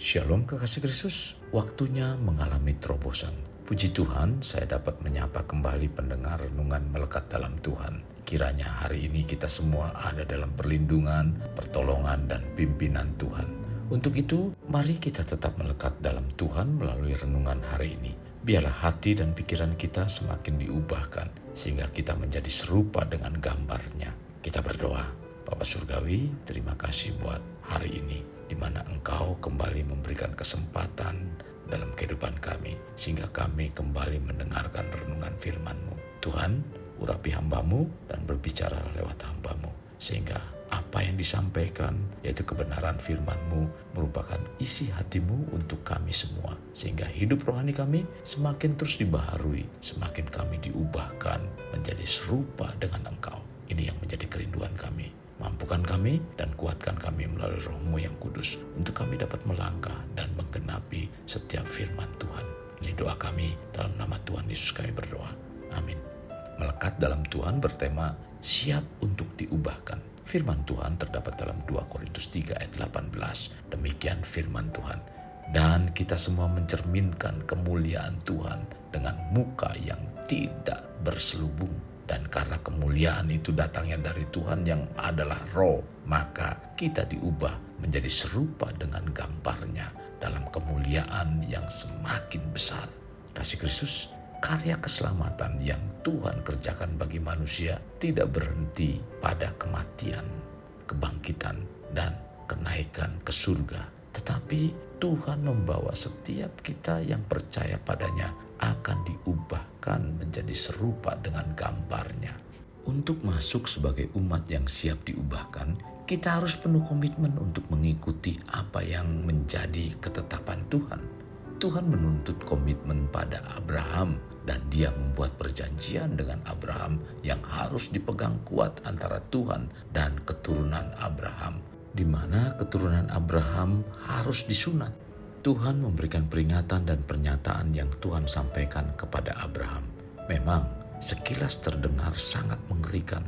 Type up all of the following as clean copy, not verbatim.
Shalom kekasih Kristus, waktunya mengalami terobosan. Puji Tuhan, saya dapat menyapa kembali pendengar renungan melekat dalam Tuhan. Kiranya hari ini kita semua ada dalam perlindungan, pertolongan, dan pimpinan Tuhan. Untuk itu, mari kita tetap melekat dalam Tuhan melalui renungan hari ini. Biarlah hati dan pikiran kita semakin diubahkan, sehingga kita menjadi serupa dengan gambarnya. Kita berdoa. Bapa Surgawi, terima kasih buat hari ini, di mana Engkau kembali memberikan kesempatan dalam kehidupan kami, sehingga kami kembali mendengarkan renungan firman-Mu. Tuhan, urapi hamba-Mu dan berbicara lewat hamba-Mu, sehingga apa yang disampaikan, yaitu kebenaran firman-Mu, merupakan isi hati-Mu untuk kami semua, sehingga hidup rohani kami semakin terus dibaharui, semakin kami diubahkan menjadi serupa dengan Engkau. Ini yang menjadi kerinduan kami. Mampukan kami dan kuatkan kami melalui Roh-Mu yang kudus untuk kami dapat melangkah dan menggenapi setiap firman Tuhan. Ini doa kami, dalam nama Tuhan Yesus kami berdoa. Amin. Melekat dalam Tuhan bertema siap untuk diubahkan. Firman Tuhan terdapat dalam 2 Korintus 3 ayat 18. Demikian firman Tuhan. Dan kita semua mencerminkan kemuliaan Tuhan dengan muka yang tidak berselubung. Dan karena kemuliaan itu datangnya dari Tuhan yang adalah Roh, maka kita diubah menjadi serupa dengan gambarnya dalam kemuliaan yang semakin besar. Kasih Kristus, karya keselamatan yang Tuhan kerjakan bagi manusia tidak berhenti pada kematian, kebangkitan, dan kenaikan ke surga. Tetapi Tuhan membawa setiap kita yang percaya padanya akan diubahkan menjadi serupa dengan gambarnya. Untuk masuk sebagai umat yang siap diubahkan, kita harus penuh komitmen untuk mengikuti apa yang menjadi ketetapan Tuhan. Tuhan menuntut komitmen pada Abraham, dan Dia membuat perjanjian dengan Abraham yang harus dipegang kuat antara Tuhan dan keturunan Abraham, di mana keturunan Abraham harus disunat. Tuhan memberikan peringatan dan pernyataan yang Tuhan sampaikan kepada Abraham. Memang sekilas terdengar sangat mengerikan,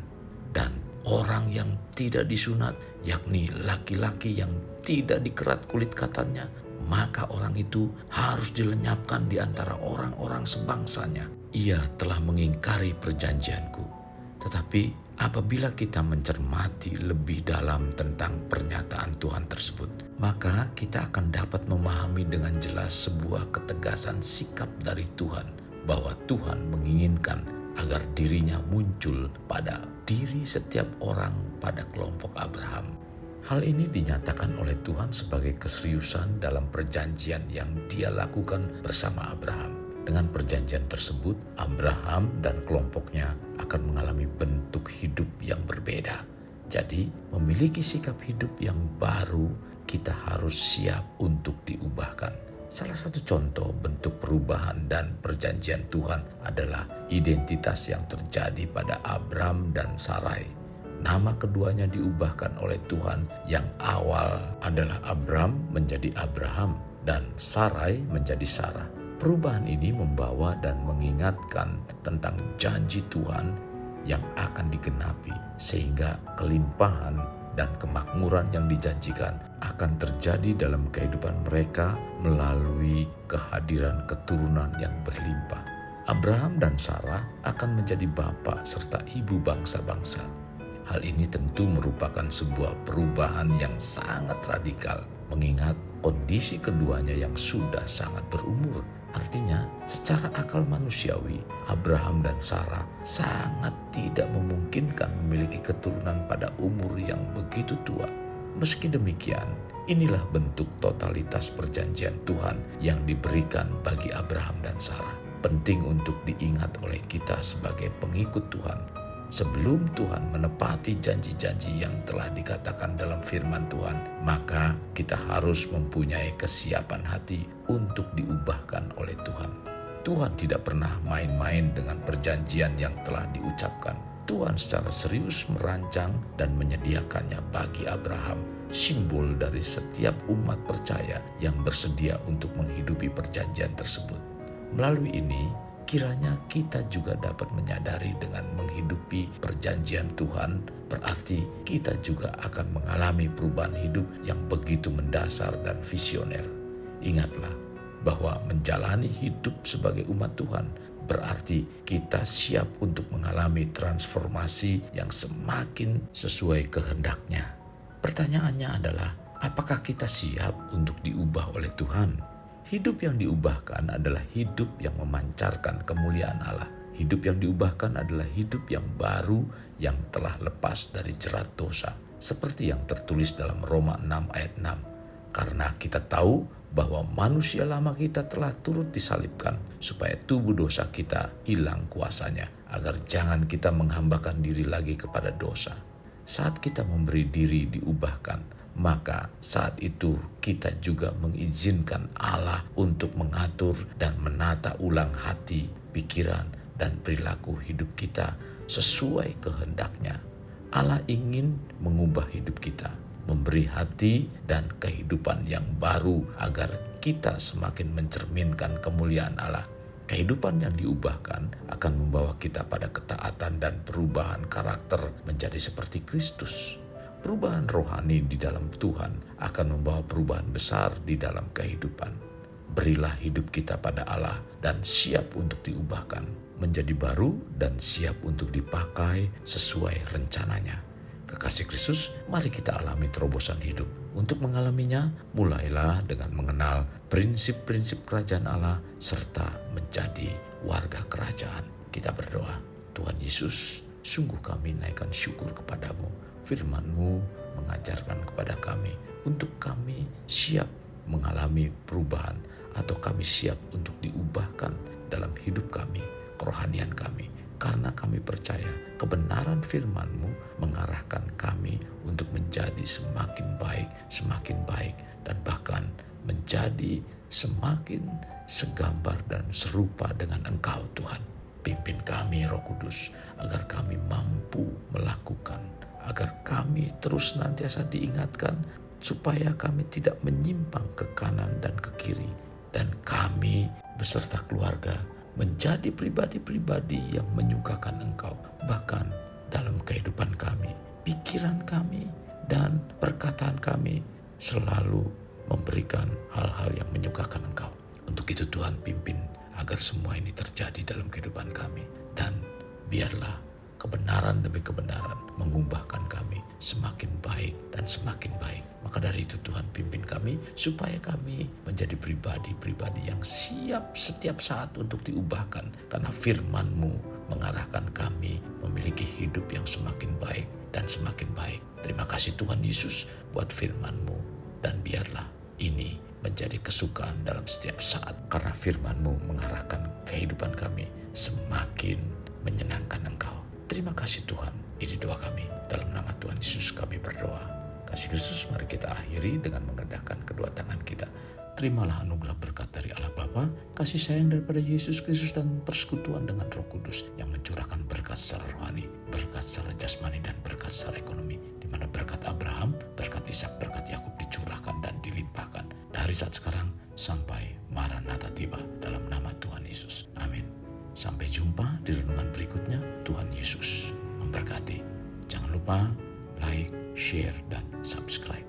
dan orang yang tidak disunat, yakni laki-laki yang tidak dikerat kulit katanya, maka orang itu harus dilenyapkan di antara orang-orang sebangsanya. Ia telah mengingkari perjanjianku. Tetapi apabila kita mencermati lebih dalam tentang pernyataan Tuhan tersebut, maka kita akan dapat memahami dengan jelas sebuah ketegasan sikap dari Tuhan, bahwa Tuhan menginginkan agar dirinya muncul pada diri setiap orang pada kelompok Abraham. Hal ini dinyatakan oleh Tuhan sebagai keseriusan dalam perjanjian yang Dia lakukan bersama Abraham. Dengan perjanjian tersebut, Abraham dan kelompoknya akan mengalami bentuk hidup yang berbeda. Jadi, memiliki sikap hidup yang baru, kita harus siap untuk diubahkan. Salah satu contoh bentuk perubahan dan perjanjian Tuhan adalah identitas yang terjadi pada Abram dan Sarai. Nama keduanya diubahkan oleh Tuhan, yang awal adalah Abram menjadi Abraham dan Sarai menjadi Sarah. Perubahan ini membawa dan mengingatkan tentang janji Tuhan yang akan digenapi, sehingga kelimpahan dan kemakmuran yang dijanjikan akan terjadi dalam kehidupan mereka melalui kehadiran keturunan yang berlimpah. Abraham dan Sarah akan menjadi bapak serta ibu bangsa-bangsa. Hal ini tentu merupakan sebuah perubahan yang sangat radikal, mengingat kondisi keduanya yang sudah sangat berumur. Artinya, secara akal manusiawi, Abraham dan Sarah sangat tidak memungkinkan memiliki keturunan pada umur yang begitu tua. Meski demikian, inilah bentuk totalitas perjanjian Tuhan yang diberikan bagi Abraham dan Sarah. Penting untuk diingat oleh kita sebagai pengikut Tuhan. Sebelum Tuhan menepati janji-janji yang telah dikatakan dalam firman Tuhan, maka kita harus mempunyai kesiapan hati untuk diubahkan oleh Tuhan. Tuhan tidak pernah main-main dengan perjanjian yang telah diucapkan. Tuhan secara serius merancang dan menyediakannya bagi Abraham, simbol dari setiap umat percaya yang bersedia untuk menghidupi perjanjian tersebut. Melalui ini, kiranya kita juga dapat menyadari dengan menghidupi perjanjian Tuhan, berarti kita juga akan mengalami perubahan hidup yang begitu mendasar dan visioner. Ingatlah bahwa menjalani hidup sebagai umat Tuhan berarti kita siap untuk mengalami transformasi yang semakin sesuai kehendak-Nya. Pertanyaannya adalah, apakah kita siap untuk diubah oleh Tuhan? Hidup yang diubahkan adalah hidup yang memancarkan kemuliaan Allah. Hidup yang diubahkan adalah hidup yang baru yang telah lepas dari jerat dosa. Seperti yang tertulis dalam Roma 6 ayat 6. Karena kita tahu bahwa manusia lama kita telah turut disalibkan supaya tubuh dosa kita hilang kuasanya, agar jangan kita menghambakan diri lagi kepada dosa. Saat kita memberi diri diubahkan, maka saat itu kita juga mengizinkan Allah untuk mengatur dan menata ulang hati, pikiran, dan perilaku hidup kita sesuai kehendak-Nya. Allah ingin mengubah hidup kita, memberi hati dan kehidupan yang baru agar kita semakin mencerminkan kemuliaan Allah. Kehidupan yang diubahkan akan membawa kita pada ketaatan dan perubahan karakter menjadi seperti Kristus. Perubahan rohani di dalam Tuhan akan membawa perubahan besar di dalam kehidupan. Berilah hidup kita pada Allah dan siap untuk diubahkan menjadi baru dan siap untuk dipakai sesuai rencananya. Kekasih Kristus, mari kita alami terobosan hidup. Untuk mengalaminya, mulailah dengan mengenal prinsip-prinsip kerajaan Allah serta menjadi warga kerajaan. Kita berdoa, Tuhan Yesus, sungguh kami naikkan syukur kepadamu. Firman-Mu mengajarkan kepada kami untuk kami siap mengalami perubahan atau kami siap untuk diubahkan dalam hidup kami, kerohanian kami. Karena kami percaya kebenaran firman-Mu mengarahkan kami untuk menjadi semakin baik, dan bahkan menjadi semakin segambar dan serupa dengan Engkau Tuhan. Pimpin kami Roh Kudus agar kami mampu melakukan, agar kami terus senantiasa diingatkan supaya kami tidak menyimpang ke kanan dan ke kiri. Dan kami beserta keluarga menjadi pribadi-pribadi yang menyukakan Engkau. Bahkan dalam kehidupan kami, pikiran kami, dan perkataan kami selalu memberikan hal-hal yang menyukakan Engkau. Untuk itu Tuhan pimpin agar semua ini terjadi dalam kehidupan kami. Dan biarlah kebenaran demi kebenaran mengubahkan kami semakin baik dan semakin baik. Maka dari itu Tuhan pimpin kami supaya kami menjadi pribadi-pribadi yang siap setiap saat untuk diubahkan. Karena firman-Mu mengarahkan kami memiliki hidup yang semakin baik dan semakin baik. Terima kasih Tuhan Yesus buat firman-Mu. Dan biarlah ini menjadi kesukaan dalam setiap saat. Karena firman-Mu mengarahkan kehidupan kami semakin menyenangkan Engkau. Terima kasih Tuhan. Ini doa kami. Dalam nama Tuhan Yesus kami berdoa. Kasih Kristus, mari kita akhiri dengan mengendahkan kedua tangan kita. Terimalah anugerah berkat dari Allah Bapa, kasih sayang daripada Yesus Kristus, dan persekutuan dengan Roh Kudus yang mencurahkan berkat secara rohani, berkat secara jasmani, dan berkat secara ekonomi. Di mana berkat Abraham, berkat Ishak, berkat Yakub dicurahkan dan dilimpahkan dari saat sekarang sampai Maranatha tiba, dalam nama Tuhan Yesus. Amin. Sampai jumpa di renungan berikutnya. Tuhan Yesus memberkati. Jangan lupa like, share, dan subscribe.